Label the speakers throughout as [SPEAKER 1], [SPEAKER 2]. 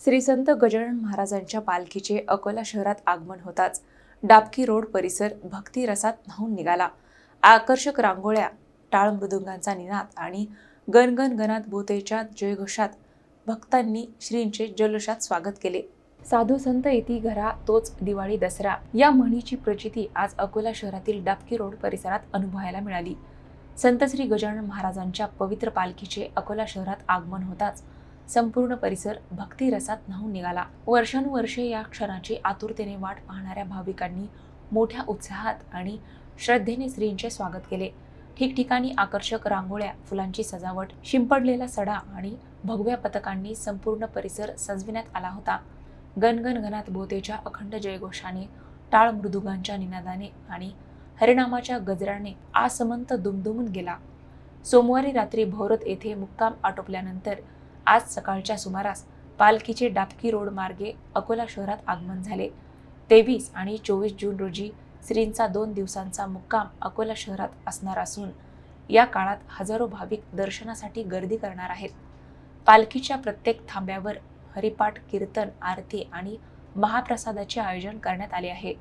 [SPEAKER 1] श्री संत गजानन महाराजांच्या पालखीचे अकोला शहरात आगमन होताच डाबकी रोड परिसर भक्ती रसात न्हाऊन निघाला। आकर्षक रांगोळ्या, टाळ मृदुंगांचा निनाद आणि गणगण गणात बोतेच्या जयघोषात भक्तांनी श्रींचे जल्लोषात स्वागत केले। साधू संत येती घरा तोच दिवाळी दसरा या म्हणीची प्रचिती आज अकोला शहरातील डाबकी रोड परिसरात अनुभवायला मिळाली। संत श्री गजानन महाराजांच्या पवित्र पालखीचे अकोला शहरात आगमन होताच संपूर्ण परिसर भक्ती रसात न्हाऊन निघाला। वर्षानुवर्षे या क्षणाची आतुरतेने वाट पाहणाऱ्या भाविकांनी मोठ्या उत्साहात आणि श्रद्धेने श्रींचे स्वागत केले। ठिकठिकाणी आकर्षक रांगोळ्या, फुलांची सजावट, शिंपडलेला सडा आणि भगव्या पताकांनी संपूर्ण परिसर सजविण्यात आला होता। गणगण गणात बोतेच्या अखंड जयघोषाने, टाळ मृदुंगांच्या निनादाने आणि हरिनामाच्या गजराने आसमंत दुमदुमून गेला। सोमवारी रात्री भोरत येथे मुक्काम आटोपल्यानंतर आज सकाळच्या सुमारास पालखीचे डाबकी रोड मार्गे अकोला शहरात आगमन झाले। 23 आणि 24 जून रोजी श्रींचा 2 दिवसांचा मुक्काम अकोला शहरात असणार असून या काळात हजारो भाविक दर्शनासाठी गर्दी करणार आहेत। पालखीच्या प्रत्येक थांब्यावर हरिपाठ, कीर्तन, आरती आणि महाप्रसादाचे आयोजन करण्यात आले आहे।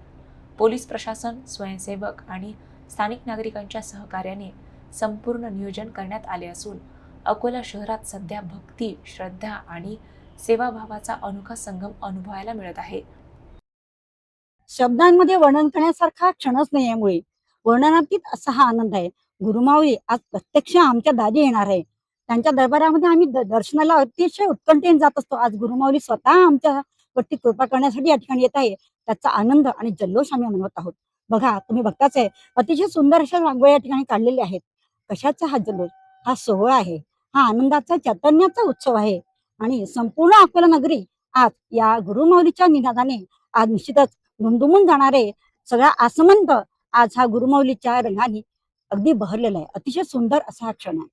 [SPEAKER 1] पोलीस प्रशासन, स्वयंसेवक आणि स्थानिक नागरिकांच्या सहकार्याने संपूर्ण नियोजन करण्यात आले असून अकोला शहरात सध्या भक्ती, श्रद्धा आणि सेवाभावाचा अनोखा संगम अनुभवायला मिळत आहे।
[SPEAKER 2] शब्दांमध्ये वर्णन करण्यासारखा क्षणच नाही यामुळे वर्णनातीत असा हा आनंद आहे। गुरुमाऊली आज प्रत्यक्ष आमच्या दारी येणार आहे। त्यांच्या दरबारामध्ये आम्ही दर्शनाला अतिशय उत्कंठेने जात असतो। आज गुरुमाऊली स्वतः आमच्यावरती कृपा करण्यासाठी या ठिकाणी येत आहे। त्याचा आनंद आणि जल्लोष आम्ही मनवत आहोत। बघा, तुम्ही बघताच आहे, अतिशय सुंदर अशा रांगोळ्या या ठिकाणी काढलेल्या आहेत। कशाचा हा जल्लोष, हा सोहळा आहे, हा आनंदाचा, चैतन्याचा उत्सव आहे। आणि संपूर्ण अकोला नगरी आज या गुरुमाऊलीच्या निनादाने आज निश्चितच दुमदुमून जाणारे सगळा आसमंत आज हा गुरुमाऊलीच्या रंगाने अगदी बहरलेला आहे। अतिशय सुंदर असा हा क्षण आहे।